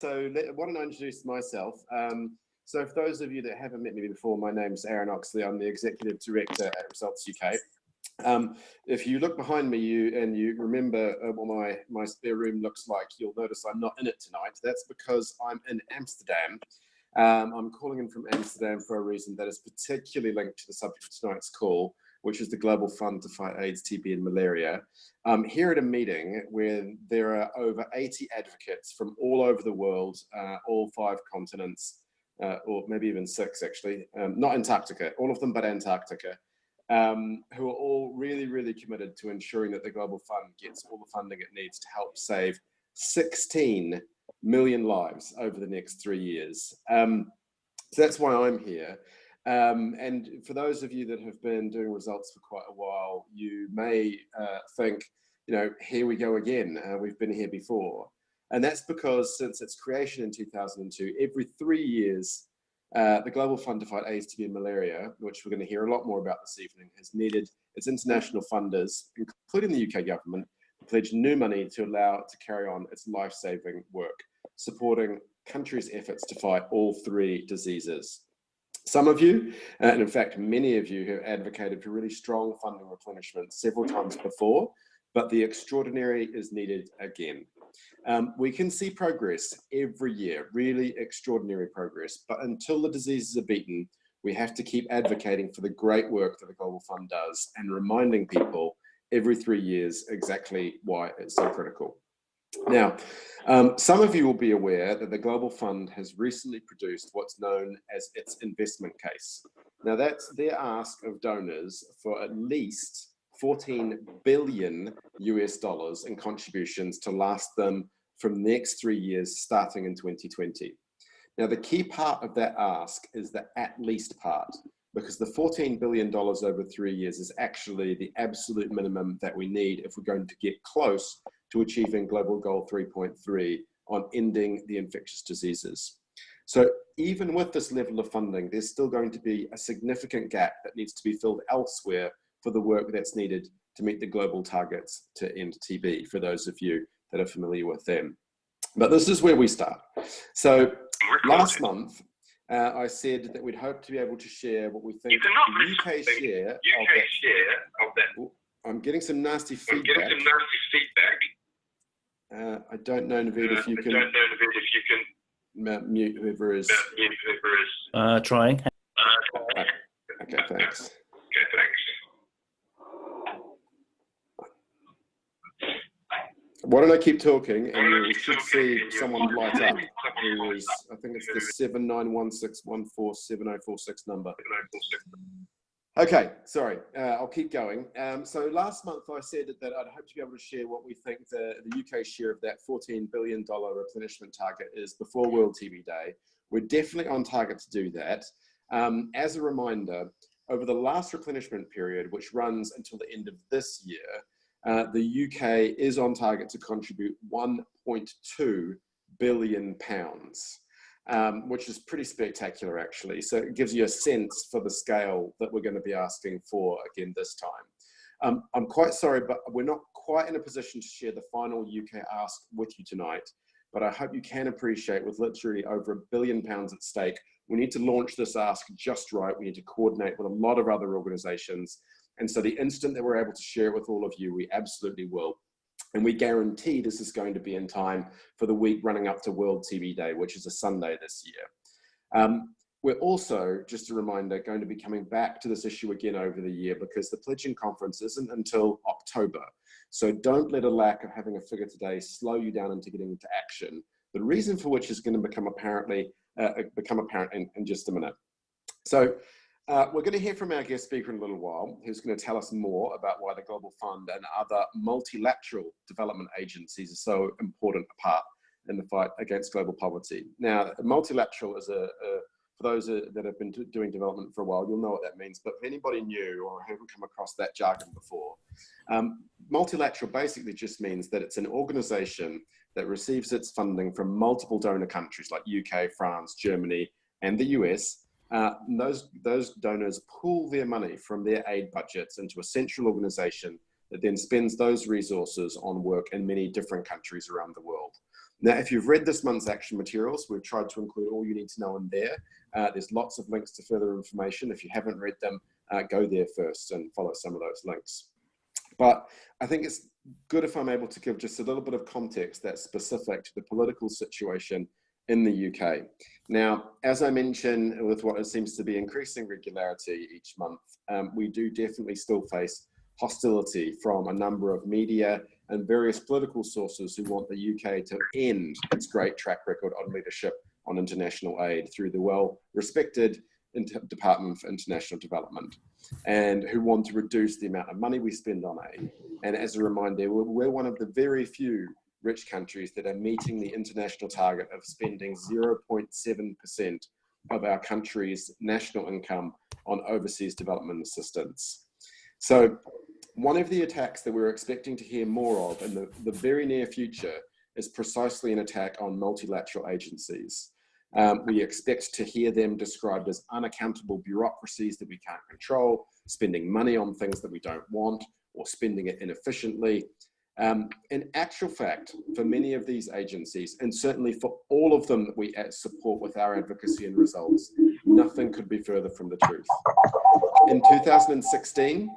Why don't I introduce myself? So for those of you that haven't met me before, my name's Aaron Oxley. I'm the Executive Director at Results UK. If you look behind me and you remember what my spare room looks like, you'll notice I'm not in it tonight. That's because I'm in Amsterdam. I'm calling in from Amsterdam for a reason that is particularly linked to the subject of tonight's call, which is the Global Fund to Fight AIDS, TB and Malaria. Here at a meeting where there are over 80 advocates from all over the world, all 5 continents, or maybe even 6 actually, not Antarctica, all of them but Antarctica, who are all really, really committed to ensuring that the Global Fund gets all the funding it needs to help save 16 million lives over the next 3 years. So that's why I'm here. And for those of you that have been doing results for quite a while, you may think, here we go again. We've been here before. And that's because since its creation in 2002, every 3 years, the Global Fund to Fight AIDS, TB and Malaria, which we're going to hear a lot more about this evening, has needed its international funders, including the UK government, to pledge new money to allow it to carry on its life-saving work, supporting countries' efforts to fight all 3 diseases. Some of you, and in fact, many of you, have advocated for really strong funding replenishment several times before, but the extraordinary is needed again. We can see progress every year, really extraordinary progress, but until the diseases are beaten, we have to keep advocating for the great work that the Global Fund does and reminding people every 3 years exactly why it's so critical. Now, some of you will be aware that the Global Fund has recently produced what's known as its investment case. Now, that's their ask of donors for at least $14 billion in contributions to last them from the next 3 years, starting in 2020. Now, the key part of that ask is the at least part, because the $14 billion over 3 years is actually the absolute minimum that we need if we're going to get close to achieving Global Goal 3.3 on ending the infectious diseases. So even with this level of funding, there's still going to be a significant gap that needs to be filled elsewhere for the work that's needed to meet the global targets to end TB, for those of you that are familiar with them. But this is where we start. So last month, I said that we'd hope to be able to share what we think the UK share of that. Ooh, I'm getting some nasty feedback. I don't know, Naveed, if you can mute whoever is. Trying. Okay, thanks. Why don't I keep talking, and you should see someone light up, who is, I think it's the 7916147046 number. Okay, sorry, I'll keep going. So last month I said that I'd hope to be able to share what we think the UK share of that $14 billion replenishment target is before World TB Day. We're definitely on target to do that. As a reminder, over the last replenishment period, which runs until the end of this year, the UK is on target to contribute £1.2 billion. Which is pretty spectacular, actually. So it gives you a sense for the scale that we're going to be asking for again this time. I'm quite sorry, but we're not quite in a position to share the final UK ask with you tonight, but I hope you can appreciate, with literally over £1 billion at stake, we need to launch this ask just right. We need to coordinate with a lot of other organizations. And so the instant that we're able to share it with all of you, we absolutely will. And we guarantee this is going to be in time for the week running up to World TB Day, which is a Sunday this year. We're also, just a reminder, going to be coming back to this issue again over the year, because the pledging conference isn't until October. So don't let a lack of having a figure today slow you down into getting into action. The reason for which is going to become apparent in just a minute. So we're going to hear from our guest speaker in a little while, who's going to tell us more about why the Global Fund and other multilateral development agencies are so important a part in the fight against global poverty. Now, multilateral is for those that have been doing development for a while, you'll know what that means, but for anybody new or haven't come across that jargon before, multilateral basically just means that it's an organization that receives its funding from multiple donor countries like UK, France, Germany, and the US. Those donors pool their money from their aid budgets into a central organization that then spends those resources on work in many different countries around the world. Now, if you've read this month's action materials, we've tried to include all you need to know in there. There's lots of links to further information. If you haven't read them, go there first and follow some of those links. But I think it's good if I'm able to give just a little bit of context that's specific to the political situation in the UK. Now, as I mentioned, with what seems to be increasing regularity each month, we do definitely still face hostility from a number of media and various political sources who want the UK to end its great track record on leadership on international aid through the well-respected Department for International Development, and who want to reduce the amount of money we spend on aid. And as a reminder, we're one of the very few rich countries that are meeting the international target of spending 0.7% of our country's national income on overseas development assistance. So one of the attacks that we're expecting to hear more of in the very near future is precisely an attack on multilateral agencies. We expect to hear them described as unaccountable bureaucracies that we can't control, spending money on things that we don't want, or spending it inefficiently. In actual fact, for many of these agencies, and certainly for all of them that we support with our advocacy and results, nothing could be further from the truth. In 2016,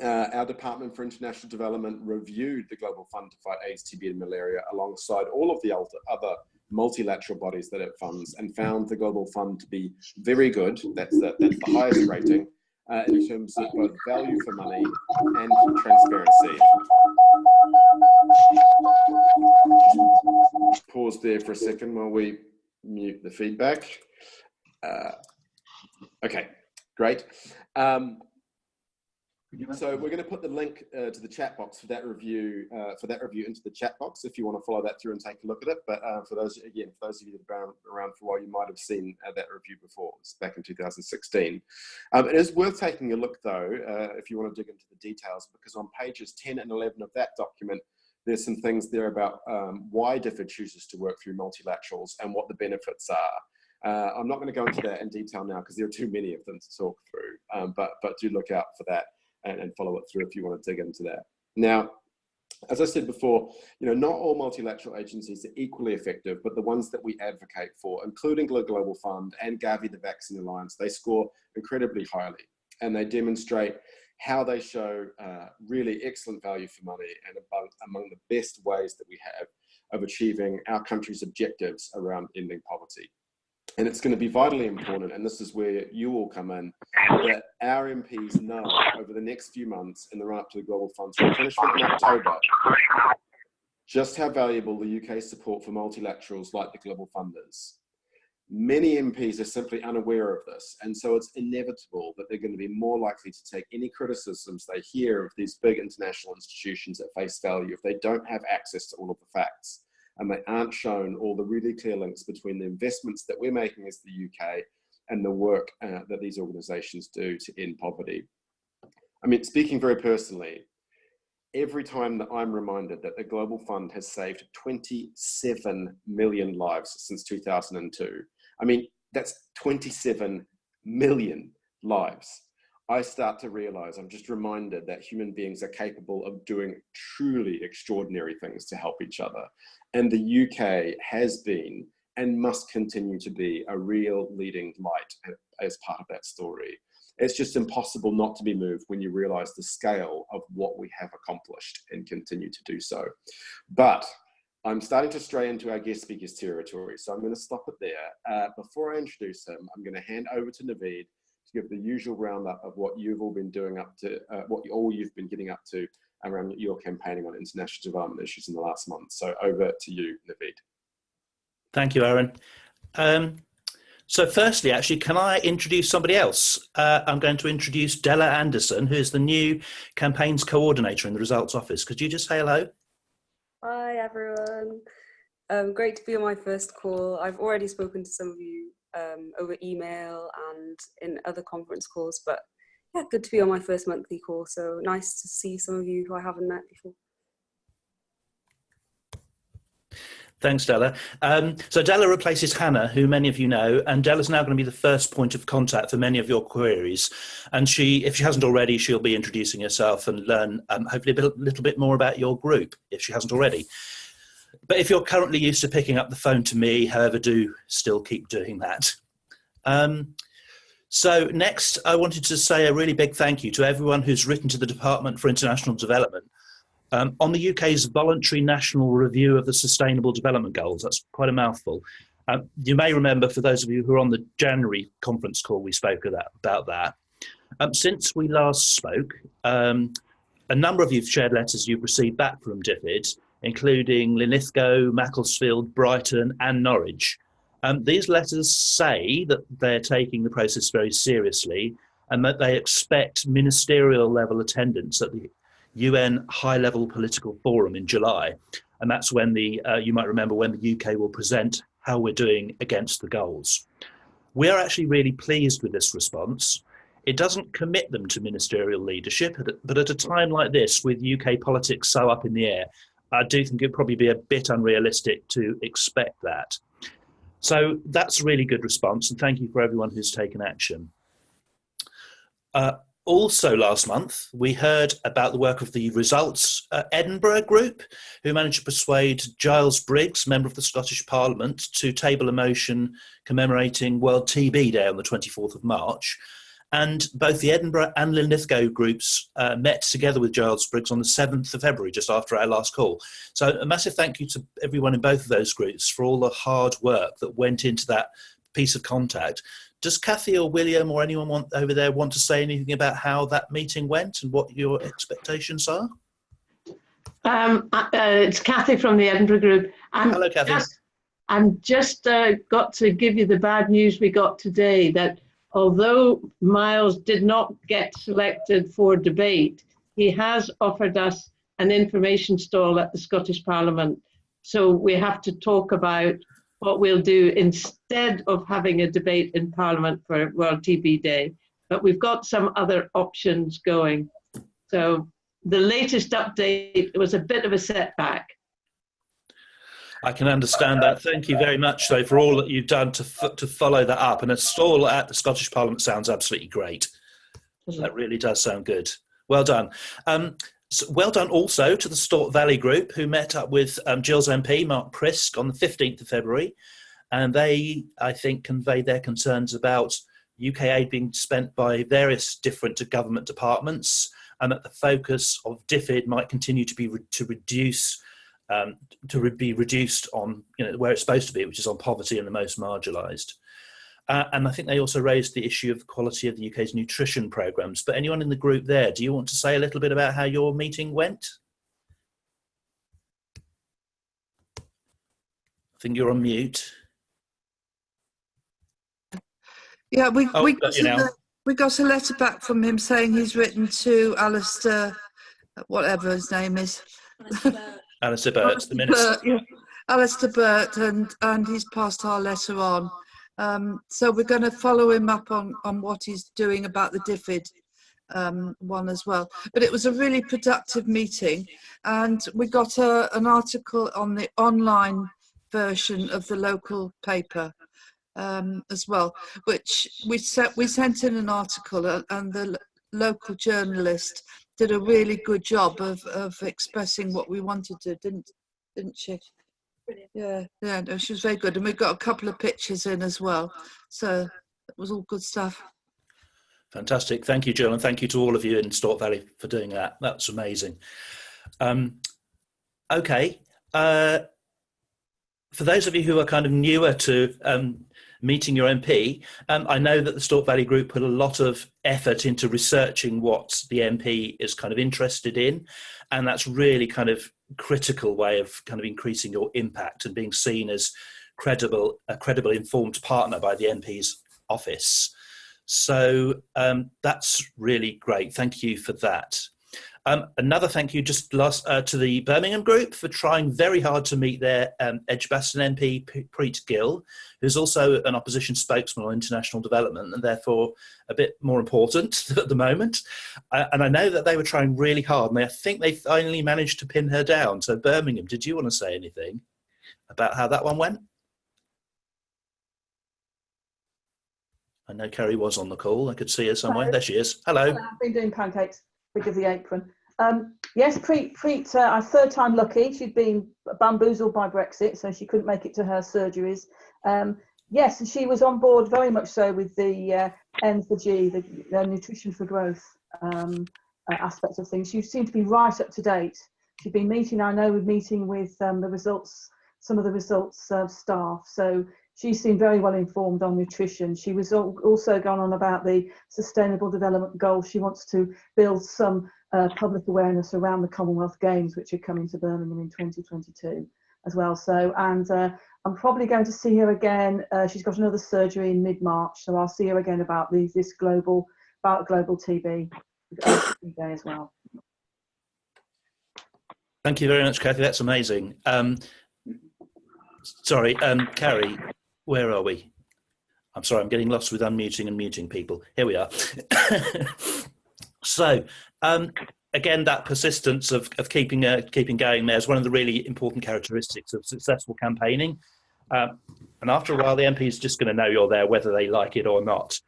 our Department for International Development reviewed the Global Fund to Fight AIDS, TB and Malaria alongside all of the other multilateral bodies that it funds, and found the Global Fund to be very good. That's the highest rating in terms of both value for money and transparency. Pause there for a second while we mute the feedback. Okay, great. So we're going to put the link to the chat box for that review into the chat box if you want to follow that through and take a look at it. But for those of you that have been around for a while, you might have seen that review before. It's back in 2016. It is worth taking a look, though, if you want to dig into the details, because on pages 10 and 11 of that document, there's some things there about why DFID chooses to work through multilaterals and what the benefits are. I'm not going to go into that in detail now because there are too many of them to talk through, but do look out for that and follow it through if you want to dig into that. Now, as I said before, not all multilateral agencies are equally effective, but the ones that we advocate for, including the Global Fund and Gavi, the Vaccine Alliance, they score incredibly highly, and they demonstrate how they show really excellent value for money and among the best ways that we have of achieving our country's objectives around ending poverty. And it's going to be vitally important, and this is where you all come in, that our MPs know over the next few months in the run-up to the Global Fund's replenishment in October, just how valuable the UK's support for multilaterals like the Global Fund is. Many MPs are simply unaware of this, and so it's inevitable that they're going to be more likely to take any criticisms they hear of these big international institutions at face value if they don't have access to all of the facts, and they aren't shown all the really clear links between the investments that we're making as the UK and the work that these organisations do to end poverty. I mean, speaking very personally, every time that I'm reminded that the Global Fund has saved 27 million lives since 2002, I mean, that's 27 million lives. I start to realise, I'm just reminded that human beings are capable of doing truly extraordinary things to help each other. And the UK has been and must continue to be a real leading light as part of that story. It's just impossible not to be moved when you realise the scale of what we have accomplished and continue to do so. But I'm starting to stray into our guest speaker's territory, so I'm going to stop it there. Before I introduce him, I'm going to hand over to Naveed to give the usual roundup of what you've all been doing up to, what all you've been getting up to around your campaigning on international development issues in the last month. So over to you, Naveed. Thank you, Aaron. So firstly, actually, can I introduce somebody else? I'm going to introduce Della Anderson, who is the new campaigns coordinator in the Results Office. Could you just say hello? Hi, everyone. Great to be on my first call. I've already spoken to some of you over email and in other conference calls, but yeah, good to be on my first monthly call. So nice to see some of you who I haven't met before. Thanks, Della. So Della replaces Hannah, who many of you know, and Della's now going to be the first point of contact for many of your queries. And if she hasn't already, she'll be introducing herself and learn hopefully a little bit more about your group, if she hasn't already. But if you're currently used to picking up the phone to me, however, do still keep doing that. So next, I wanted to say a really big thank you to everyone who's written to the Department for International Development on the UK's voluntary national review of the Sustainable Development Goals. That's quite a mouthful. You may remember, for those of you who are on the January conference call, we spoke about that. Since we last spoke, a number of you have shared letters you've received back from DFID, including Linlithgow, Macclesfield, Brighton and Norwich. These letters say that they're taking the process very seriously and that they expect ministerial level attendance at the UN high-level political forum in July. And that's when you might remember, when the UK will present how we're doing against the goals. We are actually really pleased with this response. It doesn't commit them to ministerial leadership, but at a time like this, with UK politics so up in the air, I do think it'd probably be a bit unrealistic to expect that. So that's a really good response, and thank you for everyone who's taken action. Also last month, we heard about the work of the Results Edinburgh group, who managed to persuade Giles Briggs, member of the Scottish Parliament, to table a motion commemorating World TB Day on the 24th of March. And both the Edinburgh and Linlithgow groups met together with Giles Briggs on the 7th of February, just after our last call. So a massive thank you to everyone in both of those groups for all the hard work that went into that piece of contact. Does Kathy or William or anyone over there want to say anything about how that meeting went and what your expectations are? It's Kathy from the Edinburgh group. Hello, Kathy. I'm just got to give you the bad news we got today, that although Miles did not get selected for debate, he has offered us an information stall at the Scottish Parliament. So we have to talk about what we'll do instead of having a debate in Parliament for World TB Day. But we've got some other options going. So the latest update was a bit of a setback. I can understand that. Thank you very much, though, for all that you've done to follow that up. And a stall at the Scottish Parliament sounds absolutely great. That really does sound good. Well done. So well done also to the Stort Valley group, who met up with Gill's MP, Mark Prisk, on the 15th of February. And they, I think, conveyed their concerns about UK aid being spent by various different government departments, and that the focus of DFID might continue to be reduced on where it's supposed to be, which is on poverty and the most marginalised. And I think they also raised the issue of the quality of the UK's nutrition programmes. But anyone in the group there, do you want to say a little bit about how your meeting went? I think you're on mute. Yeah, we got a letter back from him saying he's written to Alistair, whatever his name is. Alistair Burt, the Minister. Yeah. Alistair Burt, and he's passed our letter on. So we're going to follow him up on what he's doing about the DFID one as well. But it was a really productive meeting, and we got an article on the online version of the local paper as well, which we sent in an article, and the local journalist did a really good job of expressing what we wanted to, didn't she? Brilliant. Yeah, no, she was very good, and we got a couple of pictures in as well, so it was all good stuff. Fantastic, thank you, Jill, and thank you to all of you in Stort Valley for doing that. That's amazing. Okay, for those of you who are kind of newer to meeting your MP, I know that the Stort Valley group put a lot of effort into researching what the MP is kind of interested in, and that's really kind of critical way of kind of increasing your impact and being seen as a credible informed partner by the MP's office. So that's really great. Thank you for that. Another thank you just to the Birmingham group for trying very hard to meet their Edgbaston MP, Preet Gill, who's also an opposition spokesman on international development and therefore a bit more important at the moment. And I know that they were trying really hard, and I think they finally managed to pin her down. So Birmingham, did you want to say anything about how that one went? I know Kerry was on the call. I could see her somewhere. There she is. Hello. I've been doing pancakes because of the apron. Yes, Preet, our third time lucky. She'd been bamboozled by Brexit, so she couldn't make it to her surgeries. Yes, and she was on board very much so with the N for G, the nutrition for growth aspect of things. She seemed to be right up to date. She'd been meeting, I know, meeting with some of the results staff. So she seemed very well informed on nutrition. She was also gone on about the Sustainable Development Goals. She wants to build some public awareness around the Commonwealth Games, which are coming to Birmingham in 2022 as well. So, and I'm probably going to see her again. She's got another surgery in mid-March, so I'll see her again about this global TB day as well. Thank you very much, Kathy. That's amazing. Sorry, Carrie, where are we? I'm sorry, I'm getting lost with unmuting and muting people. Here we are. So, again, that persistence of keeping going there is one of the really important characteristics of successful campaigning. And after a while, the MP is just going to know you're there, whether they like it or not.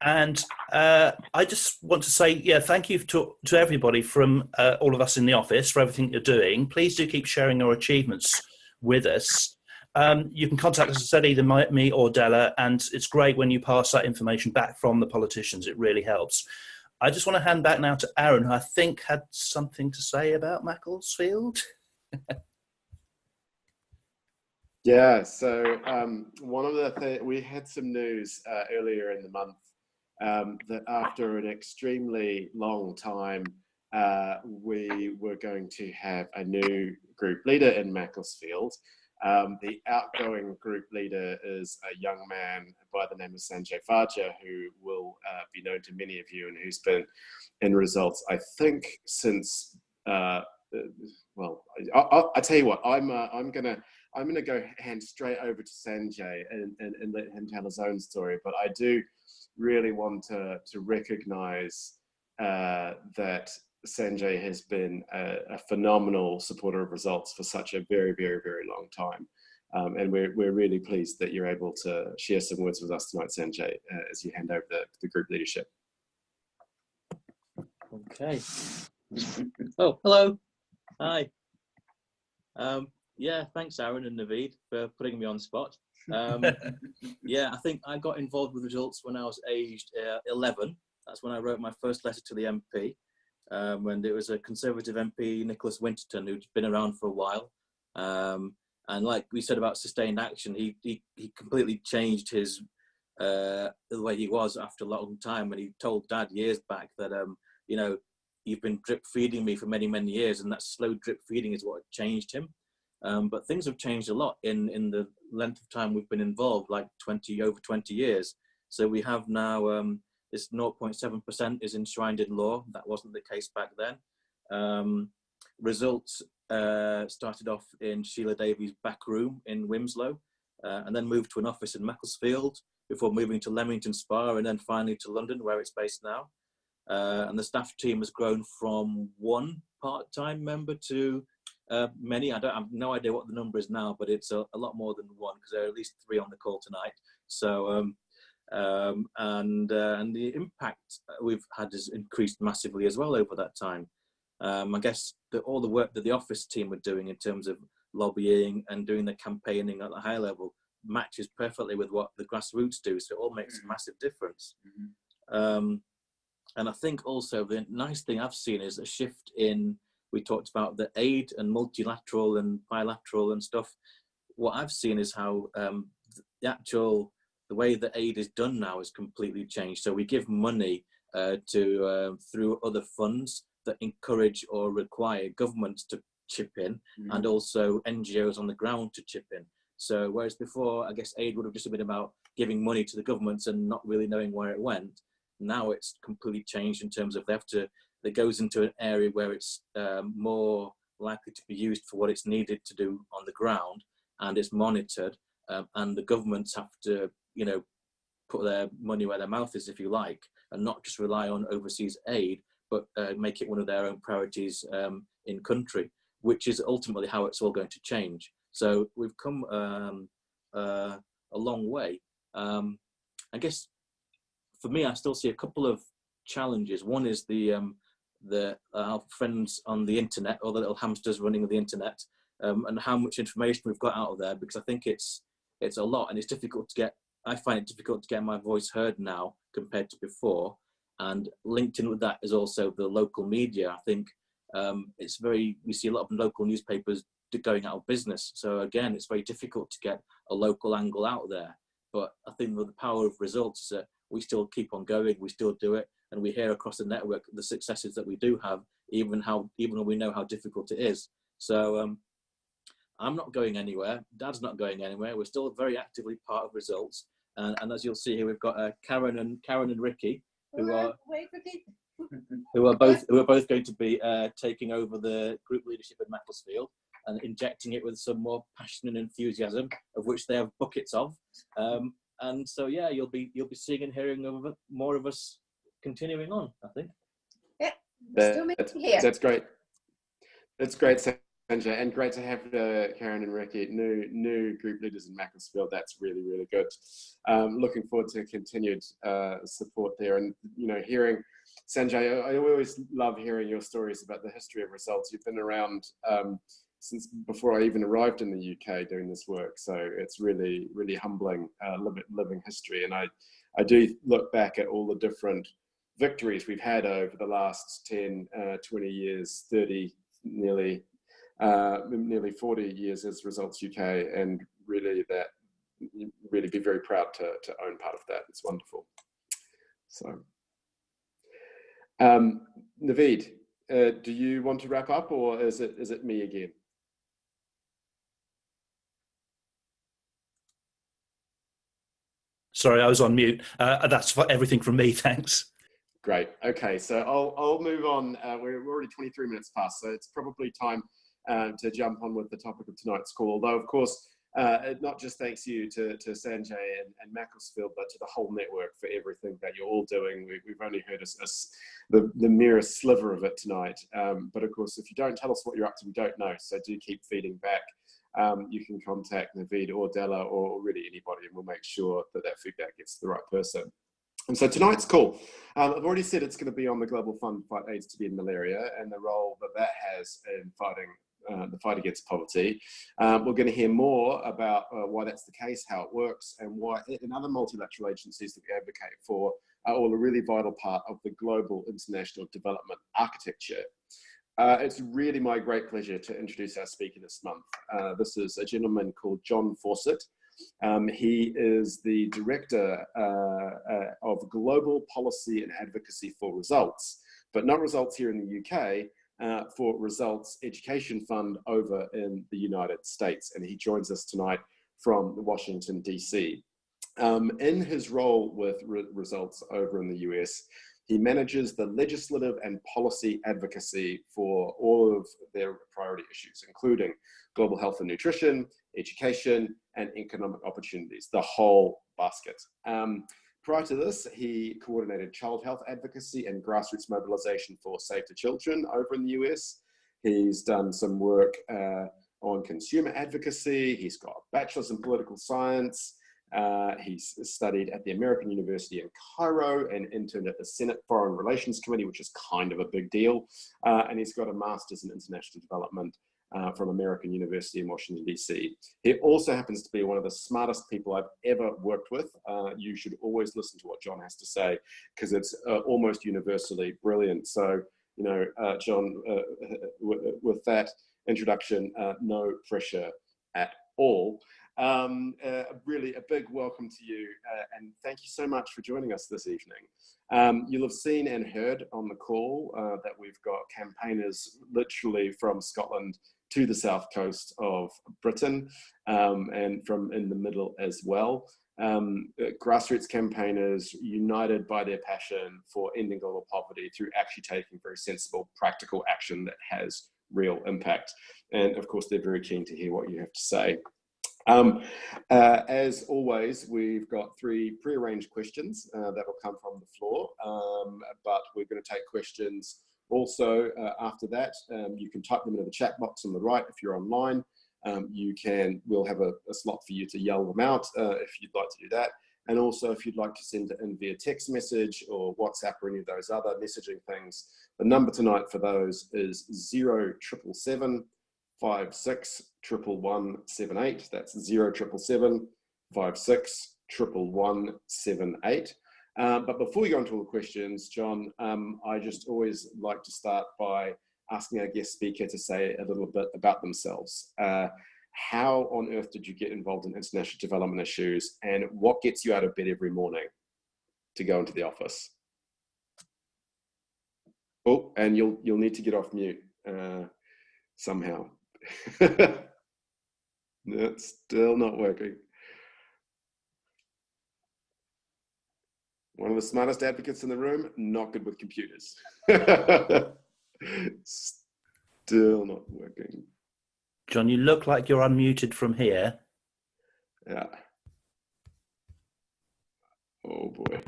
And I just want to say, yeah, thank you to everybody from all of us in the office for everything you're doing. Please do keep sharing your achievements with us. You can contact us, as I said, either me or Della, and it's great when you pass that information back from the politicians. It really helps. I just want to hand back now to Aaron, who I think had something to say about Macclesfield. Yeah, so one of the things, we had some news earlier in the month that after an extremely long time, we were going to have a new group leader in Macclesfield. The outgoing group leader is a young man by the name of Sanjay Farja, who will be known to many of you and who's been in results, I think, since, well, I tell you what, I'm gonna go hand straight over to Sanjay and let him tell his own story. But I do really want to recognize that Sanjay has been a phenomenal supporter of results for such a very, very, very long time. And we're really pleased that you're able to share some words with us tonight, Sanjay, as you hand over the group leadership. Okay. Oh, hello. Hi. Yeah, thanks, Aaron and Naveed, for putting me on the spot. Yeah, I think I got involved with results when I was aged 11. That's when I wrote my first letter to the MP. When there was a Conservative MP, Nicholas Winterton, who'd been around for a while. And like we said about sustained action, he completely changed his the way he was after a long time. And he told Dad years back that, you know, you've been drip feeding me for many, many years, and that slow drip feeding is what changed him. But things have changed a lot in the length of time we've been involved, like over 20 years. So we have now this 0.7% is enshrined in law. That wasn't the case back then. Results started off in Sheila Davies' back room in Wimslow, and then moved to an office in Macclesfield before moving to Leamington Spa, and then finally to London, where it's based now. And the staff team has grown from one part-time member to many. I have no idea what the number is now, but it's a lot more than one, because there are at least 3 on the call tonight. So, and the impact we've had has increased massively as well over that time. I guess all the work that the office team were doing in terms of lobbying and doing the campaigning at the high level matches perfectly with what the grassroots do. So it all makes a massive difference. And I think also the nice thing I've seen is a shift in, we talked about the aid and multilateral and bilateral and stuff. What I've seen is how the way that aid is done now has completely changed. So we give money through other funds that encourage or require governments to chip in, and also NGOs on the ground to chip in. So whereas before, I guess aid would have just been about giving money to the governments and not really knowing where it went. Now it's completely changed in terms of it goes into an area where it's more likely to be used for what it's needed to do on the ground, and it's monitored, and the governments have to, you know, put their money where their mouth is, if you like, and not just rely on overseas aid, but make it one of their own priorities in country, which is ultimately how it's all going to change. So we've come a long way. I guess for me, I still see a couple of challenges. One is our friends on the internet, or the little hamsters running the internet, and how much information we've got out of there, because I think it's a lot, and it's difficult to get. I find it difficult to get my voice heard now compared to before. And linked in with that is also the local media. I think we see a lot of local newspapers going out of business. So again, it's very difficult to get a local angle out there. But I think the power of results is that we still keep on going, we still do it, and we hear across the network the successes that we do have, even when we know how difficult it is. So I'm not going anywhere. Dad's not going anywhere. We're still very actively part of results. And as you'll see here, we've got Karen and Ricky, who are both going to be taking over the group leadership in Macclesfield and injecting it with some more passion and enthusiasm, of which they have buckets of. And so yeah, you'll be seeing and hearing more of us continuing on, I think. Yeah, that's great. That's great, Sanjay, and great to have Karen and Ricky, new group leaders in Macclesfield. That's really, really good. Looking forward to continued support there, and hearing Sanjay. I always love hearing your stories about the history of results. You've been around since before I even arrived in the UK doing this work, so it's really, really humbling living history. And I do look back at all the different victories we've had over the last 10, 20 years, 30, nearly 40 years as Results UK, and really be very proud to own part of that. It's wonderful. So, Naveed, do you want to wrap up, or is it me again? Sorry, I was on mute. That's everything from me. Thanks. Great. Okay, so I'll move on. We're already 23 minutes past, so it's probably time to jump on with the topic of tonight's call. Although, of course, not just thanks you to Sanjay and Macclesfield, but to the whole network for everything that you're all doing. We've only heard the merest sliver of it tonight. But of course, if you don't tell us what you're up to, we don't know. So do keep feeding back. You can contact Naveed or Della or really anybody, and we'll make sure that feedback gets to the right person. And so tonight's call, I've already said it's going to be on the Global Fund to Fight AIDS, TB and Malaria, and the role that has in fighting the fight against poverty. We're going to hear more about why that's the case, how it works, and why in other multilateral agencies that we advocate for are all a really vital part of the global international development architecture. It's really my great pleasure to introduce our speaker this month. This is a gentleman called John Fawcett. He is the Director of Global Policy and Advocacy for Results, but not Results here in the UK, for Results Education Fund over in the United States. And he joins us tonight from Washington, DC. In his role with Results over in the US, he manages the legislative and policy advocacy for all of their priority issues, including global health and nutrition, education, and economic opportunities, the whole basket. Prior to this, he coordinated child health advocacy and grassroots mobilization for Safer Children over in the US. He's done some work on consumer advocacy. He's got a bachelor's in political science. He's studied at the American University in Cairo and interned at the Senate Foreign Relations Committee, which is kind of a big deal. And he's got a master's in international development from American University in Washington, DC. He also happens to be one of the smartest people I've ever worked with. You should always listen to what John has to say, because it's almost universally brilliant. So, John, with that introduction, no pressure at all. Really a big welcome to you, and thank you so much for joining us this evening. You'll have seen and heard on the call that we've got campaigners literally from Scotland to the south coast of Britain, and from in the middle as well. Grassroots campaigners united by their passion for ending global poverty through actually taking very sensible, practical action that has real impact. And of course, they're very keen to hear what you have to say. As always, we've got 3 pre-arranged questions that will come from the floor, but we're going to take questions also after that. You can type them into the chat box on the right if you're online. We'll have a slot for you to yell them out if you'd like to do that. And also, if you'd like to send it in via text message or WhatsApp or any of those other messaging things, the number tonight for those is 0777 56 11178. That's 0777 56 11178. But before we go into all the questions, John, I just always like to start by asking our guest speaker to say a little bit about themselves. How on earth did you get involved in international development issues, and what gets you out of bed every morning to go into the office? Oh, and you'll need to get off mute somehow. That's still not working. One of the smartest advocates in the room, not good with computers. Still not working. John, you look like you're unmuted from here. Yeah. Oh boy.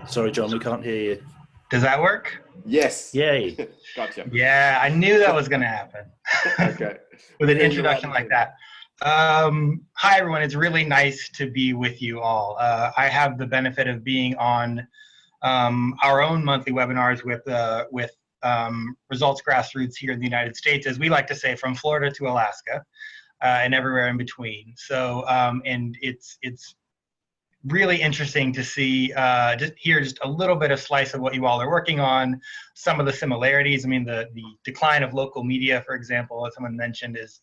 Sorry, John, we can't hear you. Does that work? Yes. Yay. Gotcha. Yeah, I knew that was going to happen. Okay. With an introduction like that. Hi, everyone. It's really nice to be with you all. I have the benefit of being on our own monthly webinars with Results Grassroots here in the United States, as we like to say, from Florida to Alaska and everywhere in between. So, and it's really interesting to see, just a little bit of slice of what you all are working on, some of the similarities. I mean, the decline of local media, for example, as someone mentioned, is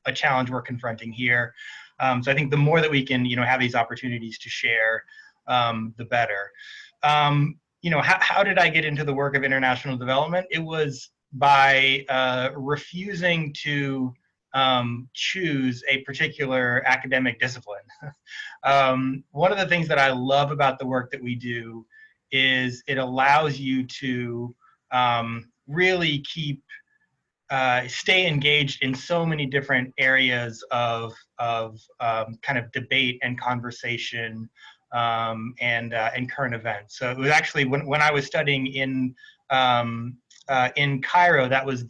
a challenge we're confronting here. So I think the more that we can, have these opportunities to share, the better. How did I get into the work of international development? It was by refusing to choose a particular academic discipline. One of the things that I love about the work that we do is it allows you to really stay engaged in so many different areas of kind of debate and conversation and current events. So it was actually when I was studying in Cairo, that was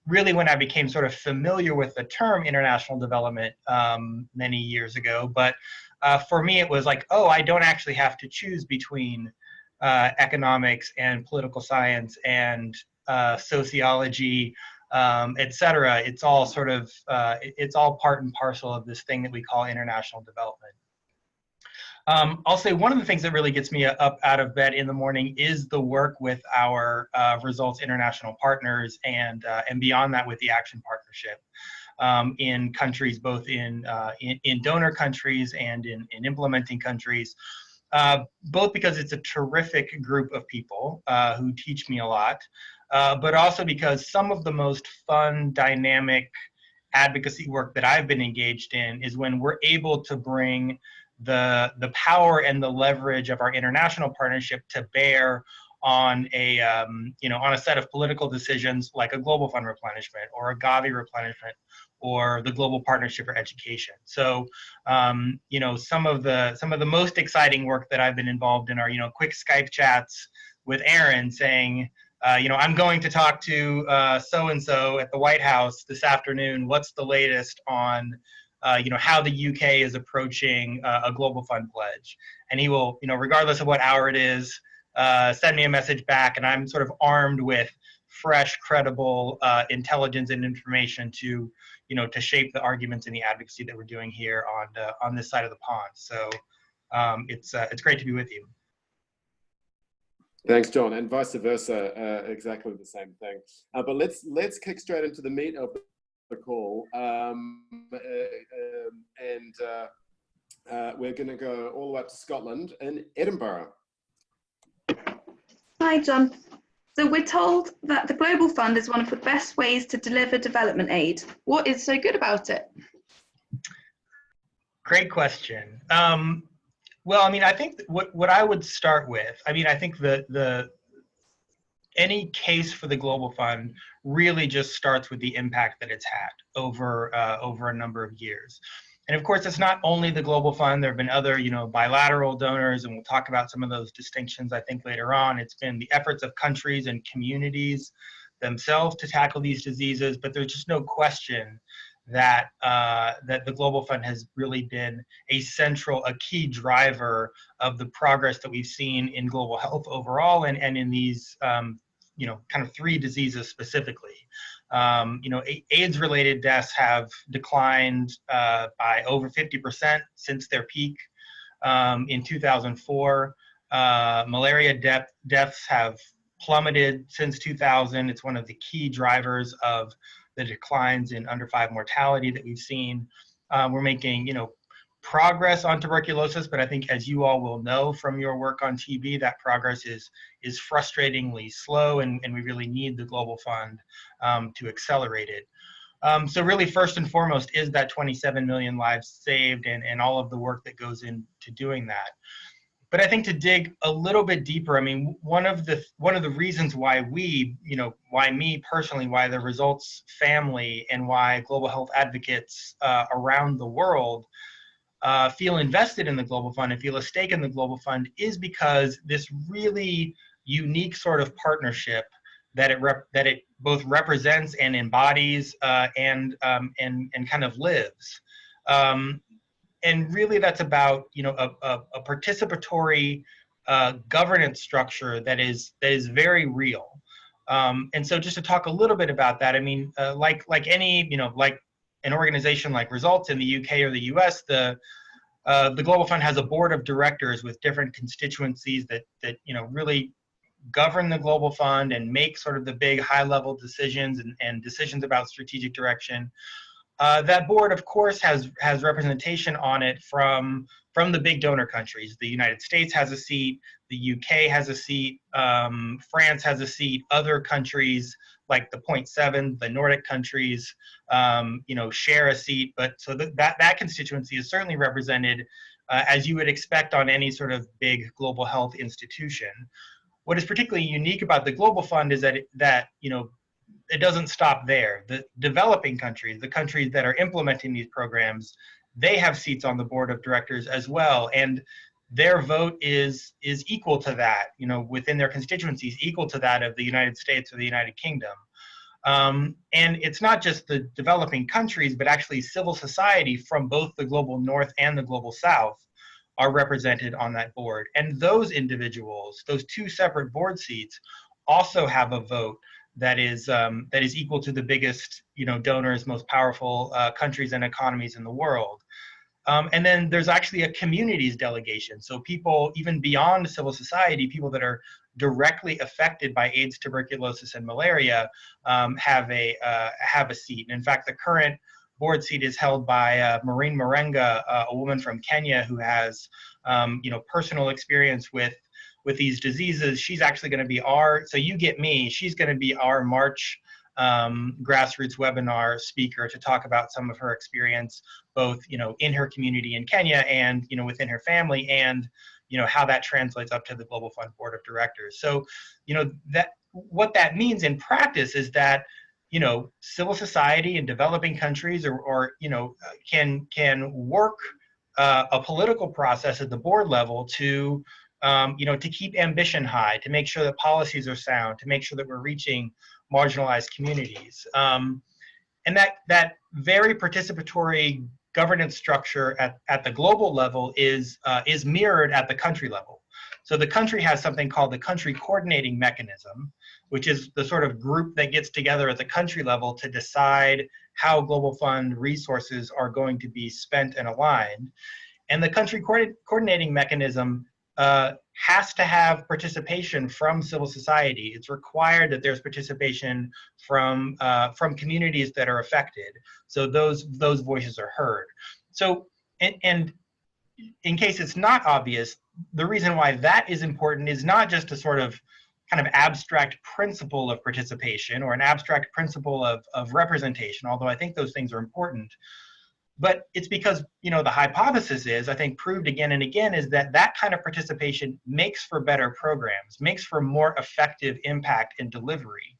really when I became sort of familiar with the term international development many years ago. But for me, it was like, oh, I don't actually have to choose between economics and political science and sociology, etc. It's all sort of, it's all part and parcel of this thing that we call international development. I'll say one of the things that really gets me up out of bed in the morning is the work with our Results International partners and beyond that with the Action Partnership in countries, both in donor countries and in implementing countries, both because it's a terrific group of people who teach me a lot, but also because some of the most fun, dynamic advocacy work that I've been engaged in is when we're able to bring the power and the leverage of our international partnership to bear on a on a set of political decisions like a Global Fund replenishment or a Gavi replenishment or the Global Partnership for Education. So some of the most exciting work that I've been involved in are quick Skype chats with Aaron saying I'm going to talk to so and so at the White House this afternoon. What's the latest on how the UK is approaching a Global Fund pledge? And he will, regardless of what hour it is, send me a message back, and I'm sort of armed with fresh, credible intelligence and information to shape the arguments and the advocacy that we're doing here on this side of the pond. So it's great to be with you. Thanks, John, and vice versa, exactly the same thing. But let's kick straight into the meat of the call, we're going to go all the way up to Scotland in Edinburgh. Hi, John. So we're told that the Global Fund is one of the best ways to deliver development aid. What is so good about it? Great question. Well, I mean, I think what I would start with, I mean, I think any case for the Global Fund really just starts with the impact that it's had over a number of years. And of course, it's not only the Global Fund. There have been other, bilateral donors, and we'll talk about some of those distinctions, I think, later on. It's been the efforts of countries and communities themselves to tackle these diseases, but there's just no question that that the Global Fund has really been a key driver of the progress that we've seen in global health overall, and in these you know, kind of 3 diseases specifically. You know, AIDS-related deaths have declined by over 50% since their peak in 2004. Malaria deaths have plummeted since 2000. It's one of the key drivers of the declines in under 5 mortality that we've seen. We're making, you know, progress on tuberculosis, but I think, as you all will know from your work on TB, that progress is frustratingly slow, and we really need the Global Fund to accelerate it. So really, first and foremost is that 27 million lives saved, and all of the work that goes into doing that. But I think to dig a little bit deeper, I mean, one of the reasons why we, you know, why me personally, why the Results family, and why global health advocates around the world feel invested in the Global Fund and feel a stake in the Global Fund is because this really unique sort of partnership that it both represents and embodies and kind of lives. And really, that's about, you know, a participatory governance structure that is very real. And so, just to talk a little bit about that, I mean, like any, you know, like an organization like Results in the UK or the US, the Global Fund has a board of directors with different constituencies that you know, really govern the Global Fund and make sort of the big high-level decisions and decisions about strategic direction. That board, of course, has representation on it from the big donor countries. The United States has a seat, the UK has a seat, France has a seat, other countries like the 0.7, the Nordic countries, you know, share a seat. But so that constituency is certainly represented, as you would expect on any sort of big global health institution. What is particularly unique about the Global Fund is that you know, it doesn't stop there. The developing countries, the countries that are implementing these programs, they have seats on the board of directors as well, and their vote is equal to that, you know, within their constituencies, equal to that of the United States or the United Kingdom. And it's not just the developing countries, but actually civil society from both the global North and the global South are represented on that board. And those individuals, those 2 separate board seats, also have a vote that is equal to the biggest, you know, donors, most powerful countries and economies in the world. And then there's actually a communities delegation. So people, even beyond civil society, people that are directly affected by AIDS, tuberculosis, and malaria have a seat. And in fact, the current board seat is held by Maureen Marenga, a woman from Kenya who has you know, personal experience with these diseases. She's actually going to be so you get me, she's going to be our March Grassroots webinar speaker to talk about some of her experience, both, you know, in her community in Kenya and, you know, within her family, and, you know, how that translates up to the Global Fund board of directors. So, you know, what that means in practice is that, you know, civil society in developing countries or you know, can work a political process at the board level to you know, to keep ambition high, to make sure that policies are sound, to make sure that we're reaching marginalized communities. And that very participatory governance structure at the global level is mirrored at the country level. So the country has something called the country coordinating mechanism, which is the sort of group that gets together at the country level to decide how Global Fund resources are going to be spent and aligned. And the country coordinating mechanism has to have participation from civil society. It's required that there's participation from communities that are affected, so those voices are heard. So, and in case it's not obvious, the reason why that is important is not just a sort of kind of abstract principle of participation or an abstract principle of representation, although I think those things are important. But it's because, you know, the hypothesis is, I think proved again and again, is that that kind of participation makes for better programs, makes for more effective impact and delivery.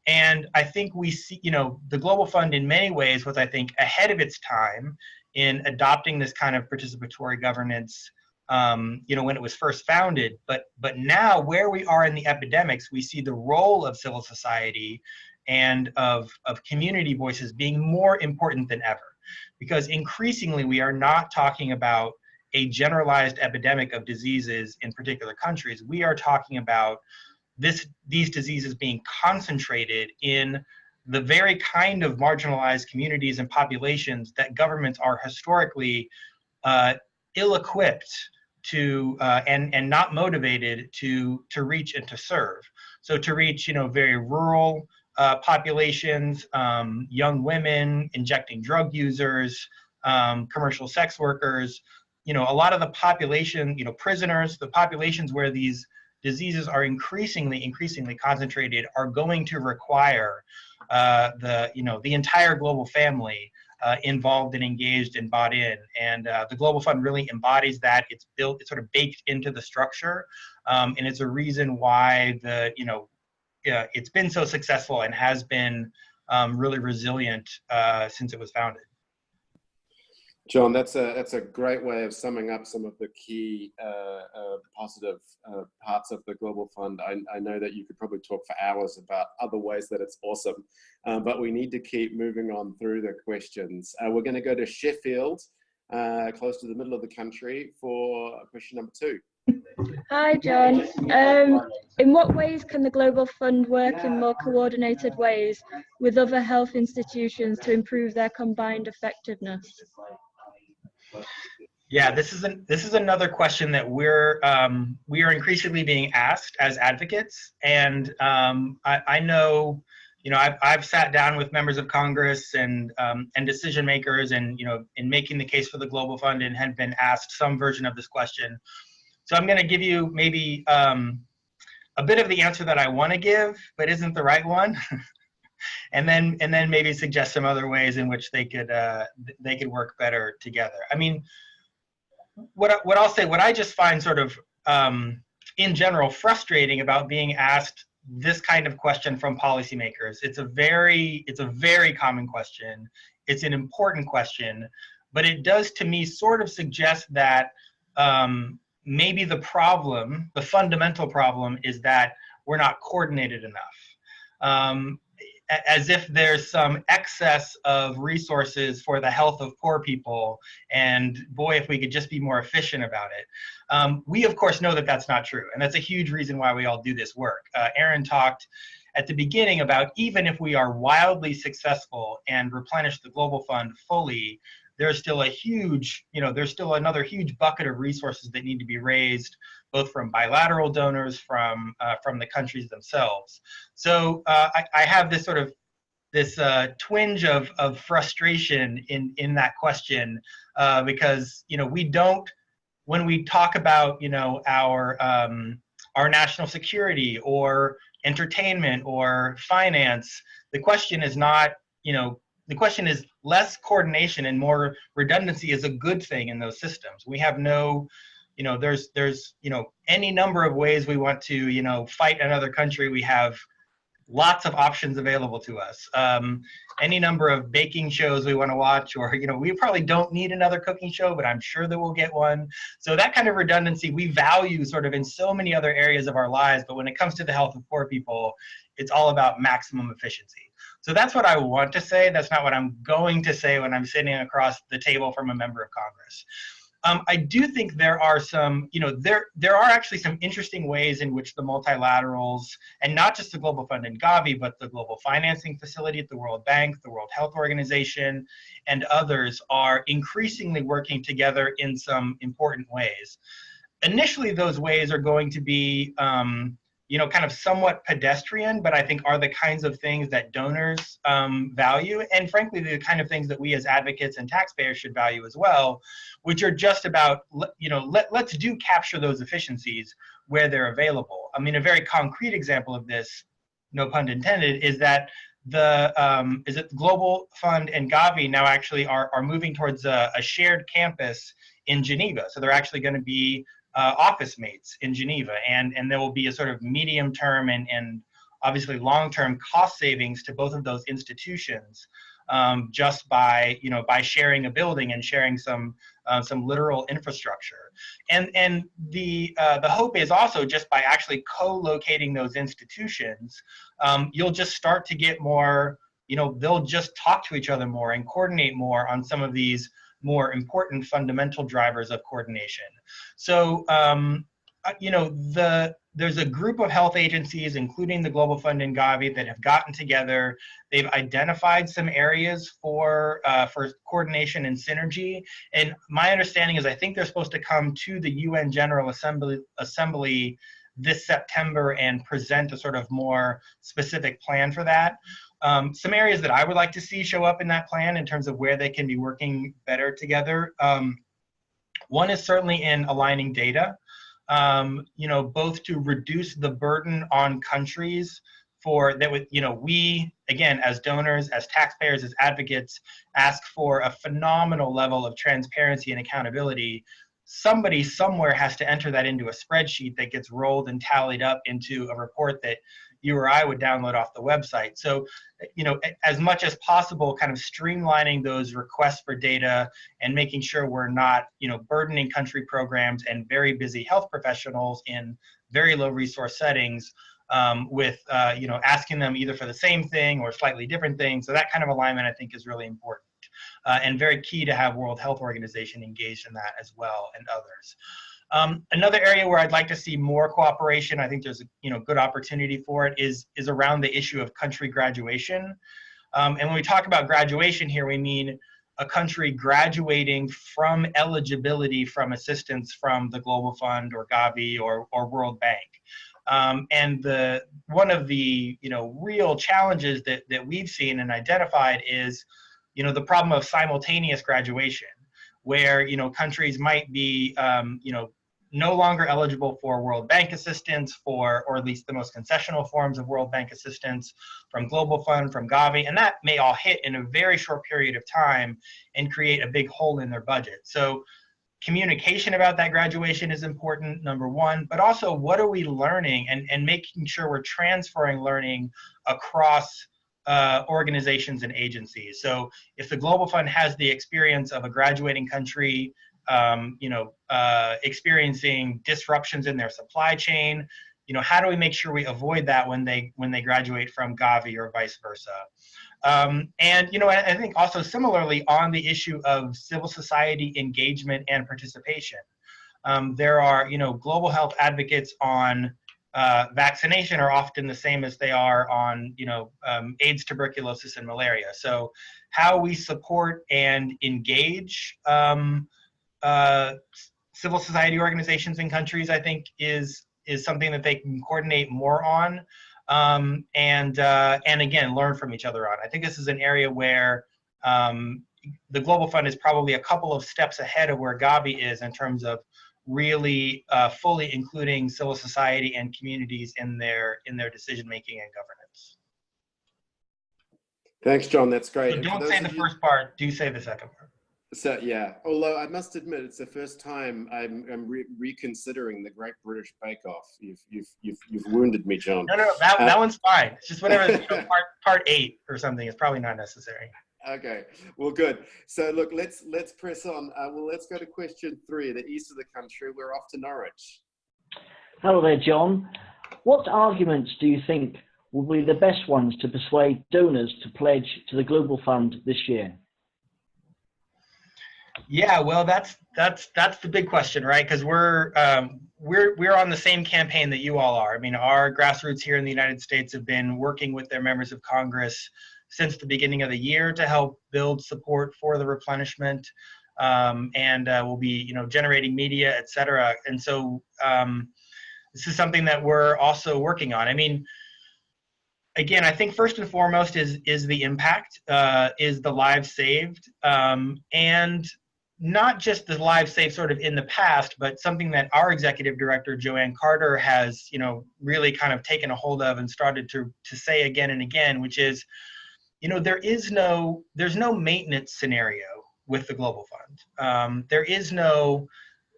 And I think we see, you know, the Global Fund in many ways was, I think, ahead of its time in adopting this kind of participatory governance, you know, when it was first founded. But now, where we are in the epidemics, we see the role of civil society and of community voices being more important than ever. Because increasingly we are not talking about a generalized epidemic of diseases in particular countries. We are talking about these diseases being concentrated in the very kind of marginalized communities and populations that governments are historically ill-equipped to and not motivated to reach and to serve. So to reach, very rural populations, young women, injecting drug users, commercial sex workers, a lot of the population, prisoners, the populations where these diseases are increasingly concentrated are going to require the entire global family involved and engaged and bought in. And the Global Fund really embodies that. It's sort of baked into the structure. And it's a reason why it's been so successful and has been really resilient since it was founded. John, that's a great way of summing up some of the key positive parts of the Global Fund. I know that you could probably talk for hours about other ways that it's awesome, but we need to keep moving on through the questions. We're going to go to Sheffield, close to the middle of the country, for question number 2. Hi, John. In what ways can the Global Fund work in more coordinated ways with other health institutions to improve their combined effectiveness? Yeah, this is another question that we are increasingly being asked as advocates, and I know, I've sat down with members of Congress and decision makers, and in making the case for the Global Fund, and had been asked some version of this question. So I'm going to give you maybe a bit of the answer that I want to give, but isn't the right one. And then maybe suggest some other ways in which they could work better together. I mean, what I'll say, what I just find sort of in general frustrating about being asked this kind of question from policymakers. It's a very common question. It's an important question, but it does to me sort of suggest that maybe the fundamental problem is that we're not coordinated enough. As if there's some excess of resources for the health of poor people, and boy, if we could just be more efficient about it. We of course know that that's not true, and that's a huge reason why we all do this work. Aaron talked at the beginning about even if we are wildly successful and replenish the Global Fund fully, there's still there's still another huge bucket of resources that need to be raised, both from bilateral donors, from the countries themselves. So I have this sort of twinge of frustration in that question because we don't, when we talk about our national security or entertainment or finance, the question is not the question is less coordination and more redundancy is a good thing in those systems. We have no, there's any number of ways we want to, fight another country. We have lots of options available to us. Any number of baking shows we want to watch, or, we probably don't need another cooking show, but I'm sure that we'll get one. So that kind of redundancy we value sort of in so many other areas of our lives, but when it comes to the health of poor people, it's all about maximum efficiency. So that's what I want to say. That's not what I'm going to say when I'm sitting across the table from a member of Congress. I do think there are some, there are actually some interesting ways in which the multilaterals, and not just the Global Fund and Gavi, but the Global Financing Facility at the World Bank, the World Health Organization, and others are increasingly working together in some important ways. Initially, those ways are going to be, kind of somewhat pedestrian, but I think are the kinds of things that donors value, and frankly, the kind of things that we as advocates and taxpayers should value as well, which are just about, let's capture those efficiencies where they're available. I mean, a very concrete example of this, no pun intended, is that the Global Fund and Gavi now actually are moving towards a shared campus in Geneva. So they're actually going to be office mates in Geneva, and there will be a sort of medium-term and obviously long-term cost savings to both of those institutions just by sharing a building and sharing some literal infrastructure. And the hope is also just by actually co-locating those institutions, you'll just start to get more, they'll just talk to each other more and coordinate more on some of these more important fundamental drivers of coordination. So, there's a group of health agencies, including the Global Fund and Gavi, that have gotten together. They've identified some areas for coordination and synergy. And my understanding is I think they're supposed to come to the UN General Assembly this September and present a sort of more specific plan for that. Some areas that I would like to see show up in that plan in terms of where they can be working better together. One is certainly in aligning data. Both to reduce the burden on countries for that with, we, again, as donors, as taxpayers, as advocates, ask for a phenomenal level of transparency and accountability. Somebody somewhere has to enter that into a spreadsheet that gets rolled and tallied up into a report that you or I would download off the website. So, as much as possible, kind of streamlining those requests for data and making sure we're not, burdening country programs and very busy health professionals in very low resource settings with, asking them either for the same thing or slightly different things. So that kind of alignment, I think, is really important and very key to have World Health Organization engaged in that as well, and others. Another area where I'd like to see more cooperation, I think there's a good opportunity for it, is around the issue of country graduation. And when we talk about graduation here, we mean a country graduating from eligibility from assistance from the Global Fund or Gavi or World Bank. And one of the real challenges that we've seen and identified is the problem of simultaneous graduation, where countries might be no longer eligible for World Bank assistance, or at least the most concessional forms of World Bank assistance from Global Fund, from Gavi, and that may all hit in a very short period of time and create a big hole in their budget. So communication about that graduation is important, number one, but also what are we learning, and making sure we're transferring learning across organizations and agencies. So if the Global Fund has the experience of a graduating country experiencing disruptions in their supply chain, how do we make sure we avoid that when they graduate from Gavi or vice versa? And I think also similarly on the issue of civil society engagement and participation, there are global health advocates on vaccination are often the same as they are on AIDS, tuberculosis, and malaria. So how we support and engage civil society organizations in countries, I think, is something that they can coordinate more on, and again, learn from each other on. I think this is an area where the Global Fund is probably a couple of steps ahead of where Gavi is in terms of really fully including civil society and communities in their decision making and governance. Thanks, John. That's great. So don't say the first part. Do say the second part. So yeah, although I must admit it's the first time I'm reconsidering the Great British Bake Off. You've wounded me, John. No, that one's fine. It's just whatever part 8 or something is probably not necessary. Okay, well, good. So look, let's press on. Let's go to question 3. The east of the country. We're off to Norwich. Hello there, John. What arguments do you think will be the best ones to persuade donors to pledge to the Global Fund this year? Yeah, well, that's the big question, right? Because we're on the same campaign that you all are. I mean, our grassroots here in the United States have been working with their members of Congress since the beginning of the year to help build support for the replenishment, and we'll be generating media, et cetera. And so this is something that we're also working on. I mean, again, I think first and foremost is the impact, is the lives saved, and not just the lives saved sort of in the past, but something that our executive director, Joanne Carter, has really kind of taken a hold of and started to say again and again, which is, there's no maintenance scenario with the Global Fund. There is no,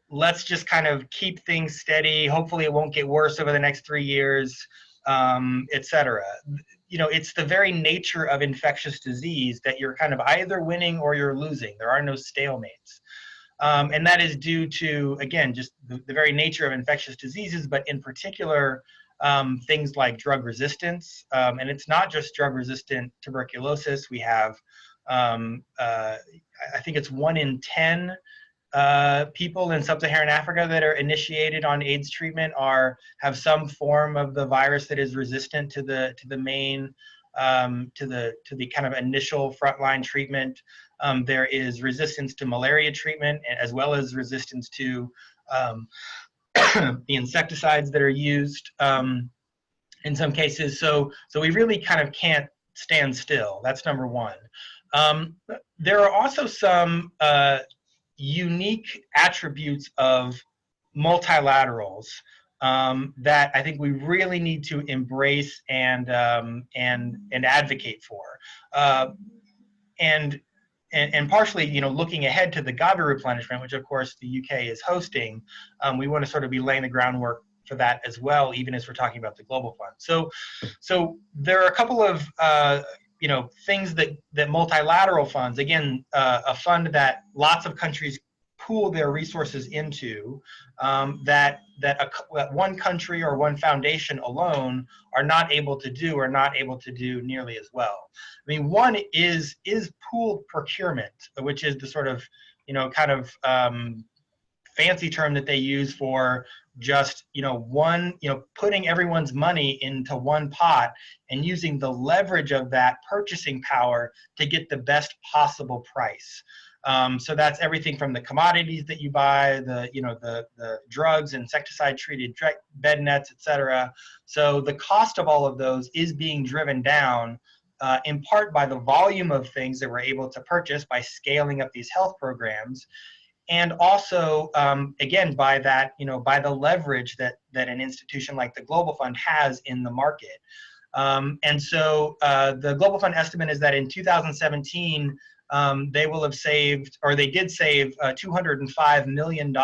let's just kind of keep things steady. Hopefully it won't get worse over the next 3 years, et cetera. it's the very nature of infectious disease that you're kind of either winning or you're losing. There are no stalemates. And that is due to, again, just the very nature of infectious diseases, but in particular, things like drug resistance. And it's not just drug-resistant tuberculosis. We have, I think it's 1 in 10 people in sub-Saharan Africa that are initiated on AIDS treatment have some form of the virus that is resistant to the main to the kind of initial frontline treatment. There is resistance to malaria treatment, as well as resistance to the insecticides that are used in some cases. So we really kind of can't stand still. That's number one. There are also some unique attributes of multilaterals that I think we really need to embrace and advocate for. And partially, looking ahead to the Gavi replenishment, which of course the UK is hosting, we want to sort of be laying the groundwork for that as well, even as we're talking about the Global Fund. So there are a couple of things that multilateral funds, again, a fund that lots of countries pool their resources into, that one country or one foundation alone are not able to do nearly as well. I mean, one is pooled procurement, which is the sort of fancy term that they use for just putting everyone's money into one pot and using the leverage of that purchasing power to get the best possible price. So that's everything from the commodities that you buy, the drugs, insecticide treated bed nets, etc. So the cost of all of those is being driven down in part by the volume of things that we're able to purchase by scaling up these health programs. And also, again, by that, by the leverage that an institution like the Global Fund has in the market. And so the Global Fund estimate is that in 2017, they will have saved, or they did save $205 million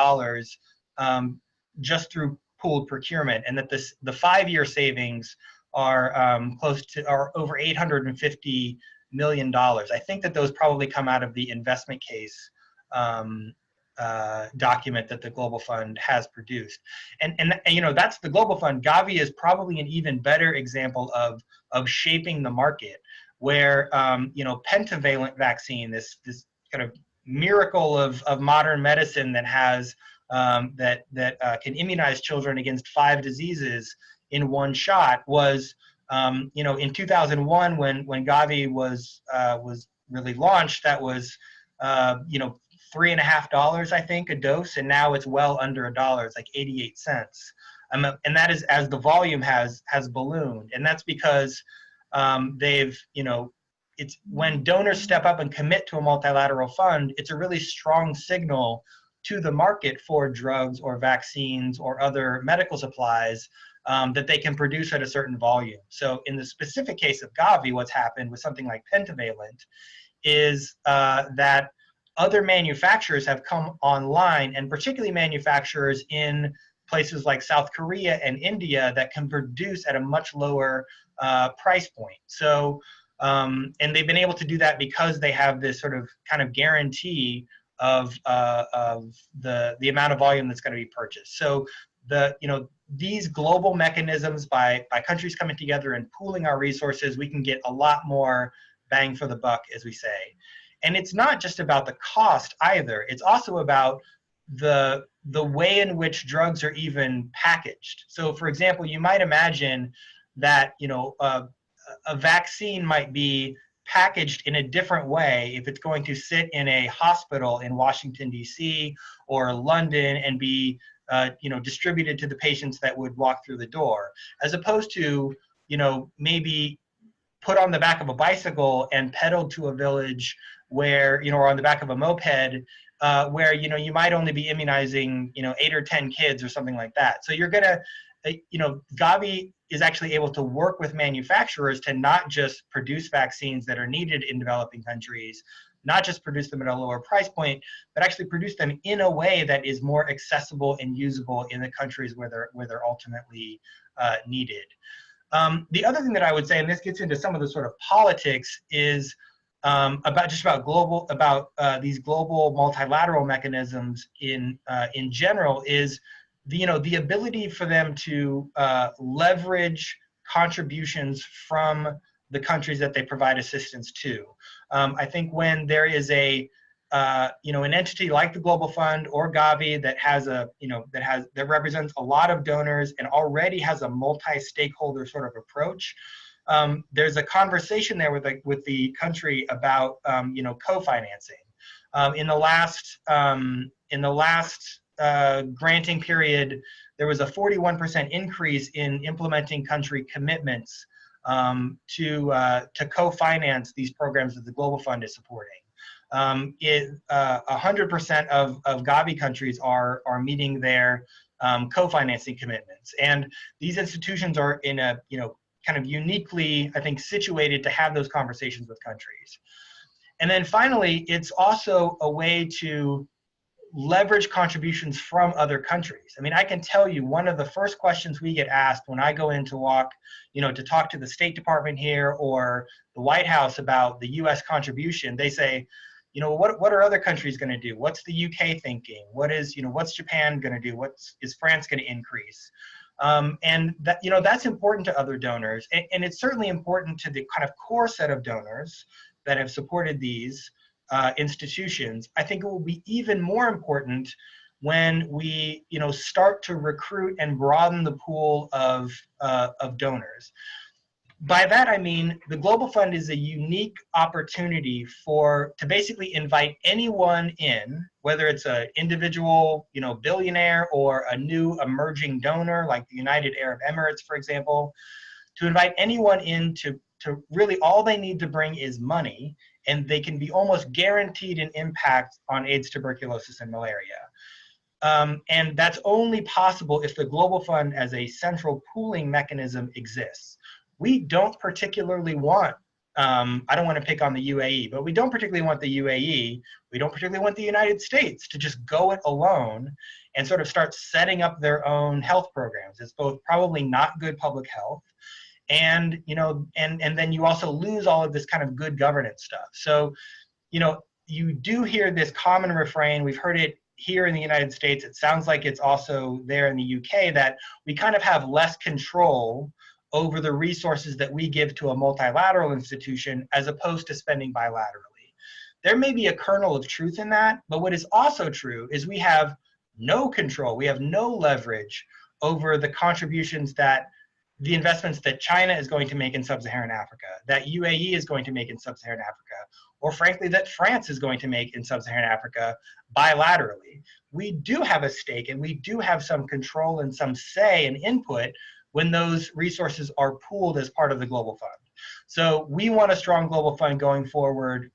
just through pooled procurement, and that the 5-year savings are are over $850 million. I think that those probably come out of the investment case document that the Global Fund has produced. And that's the Global Fund. Gavi is probably an even better example of shaping the market, where pentavalent vaccine, this kind of miracle of modern medicine that has that can immunize children against 5 diseases in one shot, was in 2001 when Gavi was really launched, that was $3.50, I think, a dose, and now it's well under $1. It's like 88 cents, and that is as the volume has ballooned, and that's because they've it's when donors step up and commit to a multilateral fund, it's a really strong signal to the market for drugs or vaccines or other medical supplies that they can produce at a certain volume. So in the specific case of Gavi, what's happened with something like pentavalent is that other manufacturers have come online, and particularly manufacturers in places like South Korea and India that can produce at a much lower price point. So, and they've been able to do that because they have this sort of kind of guarantee of the amount of volume that's going to be purchased. So these global mechanisms, by countries coming together and pooling our resources, we can get a lot more bang for the buck, as we say. And it's not just about the cost either. It's also about the way in which drugs are even packaged. So, for example, you might imagine that a vaccine might be packaged in a different way if it's going to sit in a hospital in Washington, D.C. or London and be distributed to the patients that would walk through the door, as opposed to maybe put on the back of a bicycle and pedaled to a village where, or on the back of a moped, where, you might only be immunizing, 8 or 10 kids or something like that. So you're gonna, Gavi is actually able to work with manufacturers to not just produce vaccines that are needed in developing countries, not just produce them at a lower price point, but actually produce them in a way that is more accessible and usable in the countries where they're ultimately needed. The other thing that I would say, and this gets into some of the sort of politics, is about these global multilateral mechanisms in general, is the ability for them to leverage contributions from the countries that they provide assistance to. I think when there is an entity like the Global Fund or Gavi that has that represents a lot of donors and already has a multi-stakeholder sort of approach, there's a conversation there with the country about co-financing. In the last granting period, there was a 41% increase in implementing country commitments to co-finance these programs that the Global Fund is supporting. 100% of Gavi countries are meeting their co-financing commitments, and these institutions are in a kind of uniquely, I think, situated to have those conversations with countries. And then finally, it's also a way to leverage contributions from other countries. I mean, I can tell you one of the first questions we get asked when I go in to talk to the State Department here or the White House about the US contribution. They say, what are other countries going to do? What's the UK thinking? What's Japan going to do? Is France going to increase? And that, that's important to other donors. And it's certainly important to the kind of core set of donors that have supported these institutions. I think it will be even more important when we, start to recruit and broaden the pool of donors. By that, I mean, the Global Fund is a unique opportunity to basically invite anyone in, whether it's an individual, billionaire or a new emerging donor like the United Arab Emirates, for example, to invite anyone in to really all they need to bring is money, and they can be almost guaranteed an impact on AIDS, tuberculosis, and malaria. And that's only possible if the Global Fund as a central pooling mechanism exists. We don't particularly want, I don't want to pick on the UAE, but we don't particularly want the UAE, we don't particularly want the United States to just go it alone and sort of start setting up their own health programs. It's both probably not good public health, and and then you also lose all of this kind of good governance stuff. So, you do hear this common refrain. We've heard it here in the United States. It sounds like it's also there in the UK, that we kind of have less control over the resources that we give to a multilateral institution as opposed to spending bilaterally. There may be a kernel of truth in that, but what is also true is we have no control, we have no leverage over the contributions the investments that China is going to make in sub-Saharan Africa, that UAE is going to make in sub-Saharan Africa, or frankly that France is going to make in sub-Saharan Africa bilaterally. We do have a stake and we do have some control and some say and input when those resources are pooled as part of the Global Fund. So we want a strong Global Fund going forward,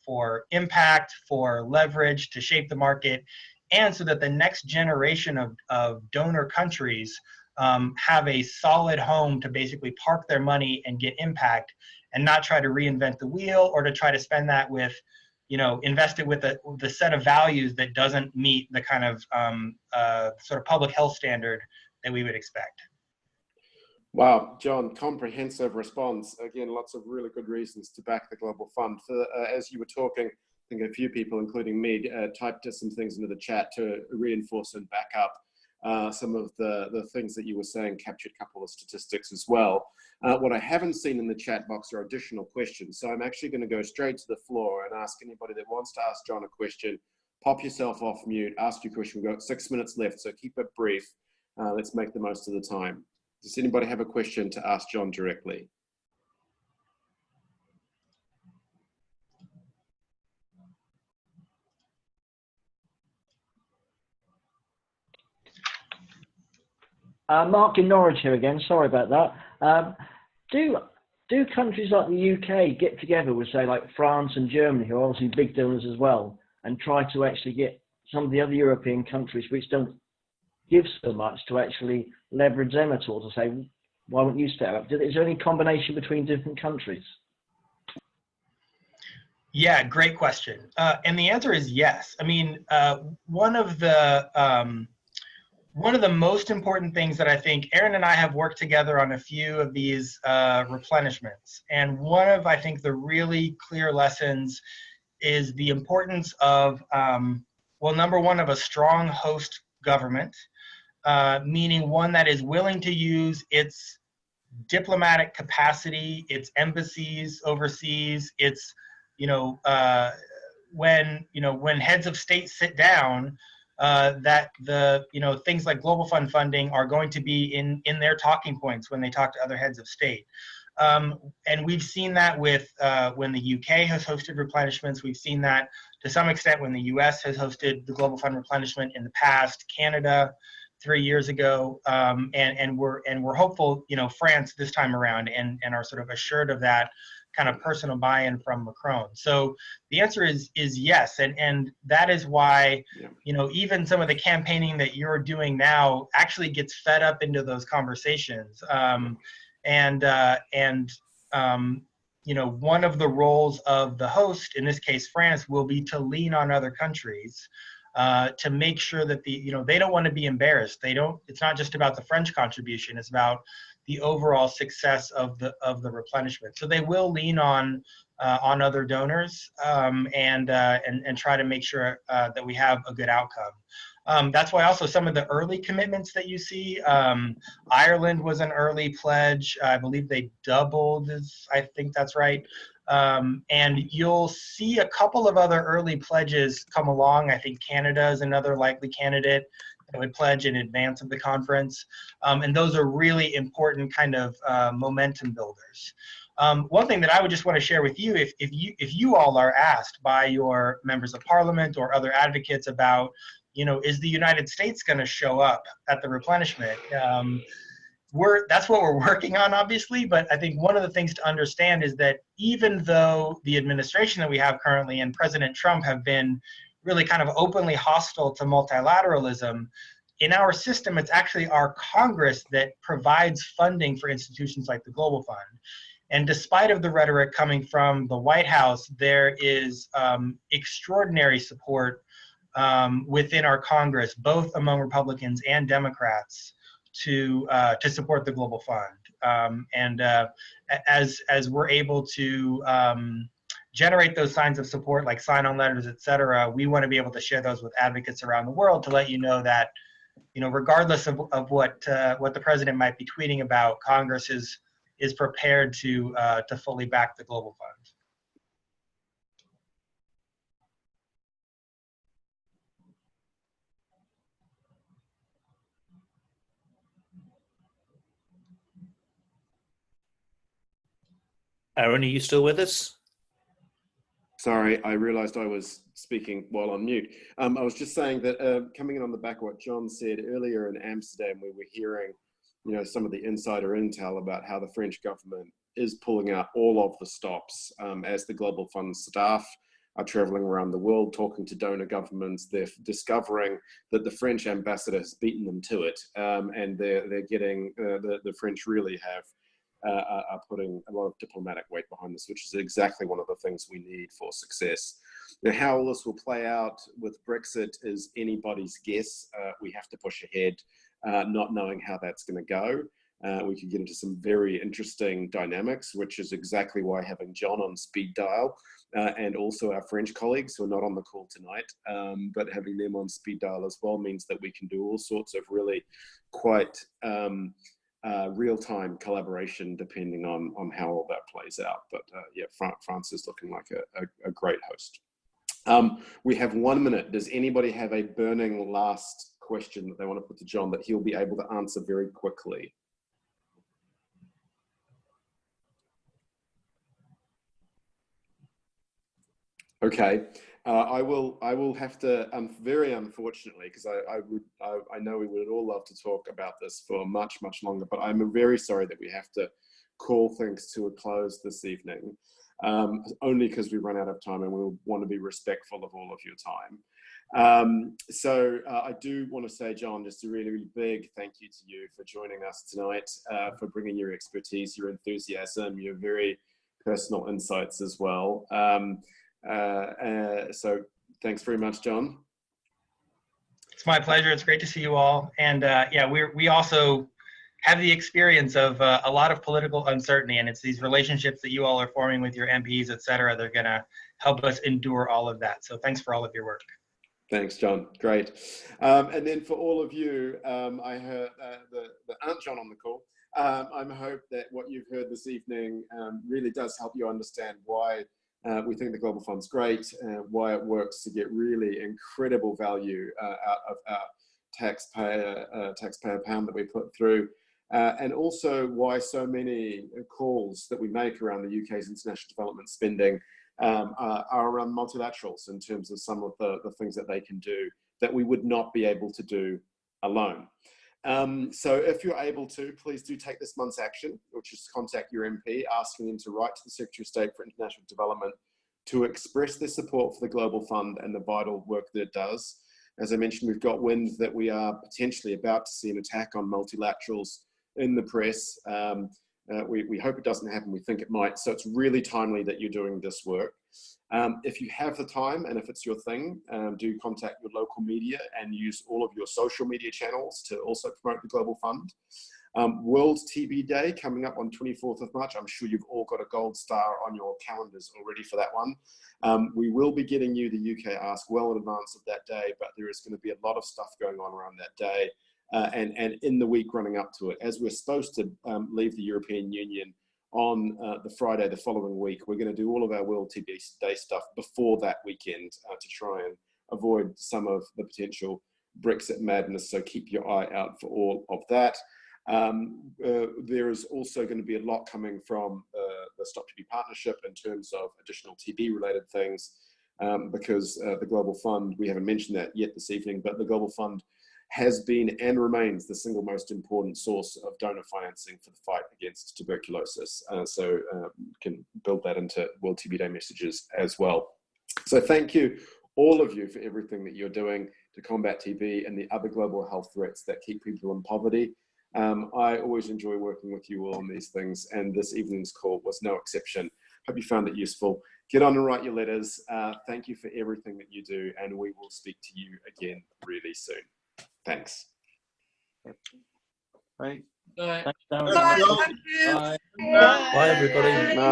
for impact, for leverage, to shape the market, and so that the next generation of donor countries have a solid home to basically park their money and get impact, and not try to reinvent the wheel or to try to spend that with, invest it with the set of values that doesn't meet the kind of sort of public health standard that we would expect. Wow, John, comprehensive response. Again, lots of really good reasons to back the Global Fund. As you were talking, I think a few people, including me, typed some things into the chat to reinforce and back up some of the things that you were saying, captured a couple of statistics as well. What I haven't seen in the chat box are additional questions. So I'm actually going to go straight to the floor and ask anybody that wants to ask John a question, pop yourself off mute, ask your question. We've got 6 minutes left, so keep it brief. Let's make the most of the time. Does anybody have a question to ask John directly? Mark in Norwich here again. Sorry about that. Do countries like the UK get together with, say, like France and Germany, who are obviously big donors as well, and try to actually get some of the other European countries which don't give so much to actually leverage them at all, to say, why won't you step up? Is there any combination between different countries? Yeah, great question. And the answer is yes. I mean, one of the one of the most important things that I think Aaron and I have worked together on a few of these replenishments. And one of, I think, the really clear lessons is the importance of, well, number one, of a strong host government, meaning one that is willing to use its diplomatic capacity, its embassies overseas, its, when heads of state sit down, that the things like global fund funding are going to be in their talking points when they talk to other heads of state. And we've seen that with when the UK has hosted replenishments. We've seen that to some extent when the US has hosted the global fund replenishment in the past. Canada 3 years ago, and we're hopeful, France this time around, and are sort of assured of that kind of personal buy-in from Macron. So the answer is yes, and that is why, even some of the campaigning that you're doing now actually gets fed up into those conversations. One of the roles of the host, in this case France, will be to lean on other countries to make sure that they don't want to be embarrassed. It's not just about the French contribution, it's about the overall success of the replenishment. So they will lean on other donors and try to make sure that we have a good outcome. That's why also some of the early commitments that you see, Ireland was an early pledge. I believe they doubled, I think that's right. And you'll see a couple of other early pledges come along. I think Canada is another likely candidate that would pledge in advance of the conference. And those are really important kind of momentum builders. One thing that I would just want to share with you, if you all are asked by your members of parliament or other advocates about, is the United States going to show up at the replenishment? That's what we're working on, obviously, but I think one of the things to understand is that even though the administration that we have currently and President Trump have been really kind of openly hostile to multilateralism, in our system, it's actually our Congress that provides funding for institutions like the Global Fund. And despite of the rhetoric coming from the White House, there is extraordinary support within our Congress, both among Republicans and Democrats, to support the Global Fund. As we're able to generate those signs of support, like sign-on letters, et cetera, we want to be able to share those with advocates around the world to let you know that, regardless of what the president might be tweeting about, Congress is prepared to fully back the Global Fund. Aaron, are you still with us? Sorry, I realized I was speaking while on mute. I was just saying that coming in on the back of what John said earlier in Amsterdam, we were hearing, some of the insider intel about how the French government is pulling out all of the stops as the Global Fund staff are traveling around the world, talking to donor governments. They're discovering that the French ambassador has beaten them to it, and they're getting, the French really are putting a lot of diplomatic weight behind this, which is exactly one of the things we need for success. Now, how all this will play out with Brexit is anybody's guess. We have to push ahead, not knowing how that's going to go. We could get into some very interesting dynamics, which is exactly why having John on speed dial and also our French colleagues who are not on the call tonight, but having them on speed dial as well means that we can do all sorts of really quite real-time collaboration depending on how all that plays out. But yeah, France is looking like a great host. We have 1 minute. Does anybody have a burning last question that they want to put to John that he'll be able to answer very quickly? Okay, I will have to, very unfortunately, because I know we would all love to talk about this for much longer, but I'm very sorry that we have to call things to a close this evening, only because we run out of time and we'll want to be respectful of all of your time. So I do want to say, John, just a really big thank you to you for joining us tonight, for bringing your expertise, your enthusiasm, your very personal insights as well. So thanks very much, John. It's my pleasure. It's great to see you all. And yeah, we also have the experience of a lot of political uncertainty, and it's these relationships that you all are forming with your MPs, et cetera, they're going to help us endure all of that. So thanks for all of your work. Thanks, John. Great. And then for all of you, I heard the Aunt John on the call. I hope that what you've heard this evening really does help you understand why we think the Global Fund's great, why it works to get really incredible value out of our taxpayer pound that we put through, and also why so many calls that we make around the UK's international development spending are around multilaterals in terms of some of the things that they can do that we would not be able to do alone. So if you're able to, please do take this month's action, which is to contact your MP, asking them to write to the Secretary of State for International Development to express their support for the Global Fund and the vital work that it does. As I mentioned, we've got wind that we are potentially about to see an attack on multilaterals in the press. We hope it doesn't happen. We think it might. So it's really timely that you're doing this work. If you have the time and if it's your thing, do contact your local media and use all of your social media channels to also promote the Global Fund. World TB Day coming up on 24th of March. I'm sure you've all got a gold star on your calendars already for that one. We will be getting you the UK Ask well in advance of that day, but there is going to be a lot of stuff going on around that day. And in the week running up to it, as we're supposed to leave the European Union on the Friday the following week, we're going to do all of our World TB Day stuff before that weekend to try and avoid some of the potential Brexit madness. So keep your eye out for all of that. There is also going to be a lot coming from the Stop TB Partnership in terms of additional TB related things, because the Global Fund, we haven't mentioned that yet this evening, but the Global Fund has been and remains the single most important source of donor financing for the fight against tuberculosis. So can build that into World TB Day messages as well. So thank you, all of you, for everything that you're doing to combat TB and the other global health threats that keep people in poverty. I always enjoy working with you all on these things, and this evening's call was no exception. Hope you found it useful. Get on and write your letters. Thank you for everything that you do, and we will speak to you again really soon. Thanks. Right. Bye. Thanks, Darren. Bye. Thank you. Bye. Bye, everybody. Bye.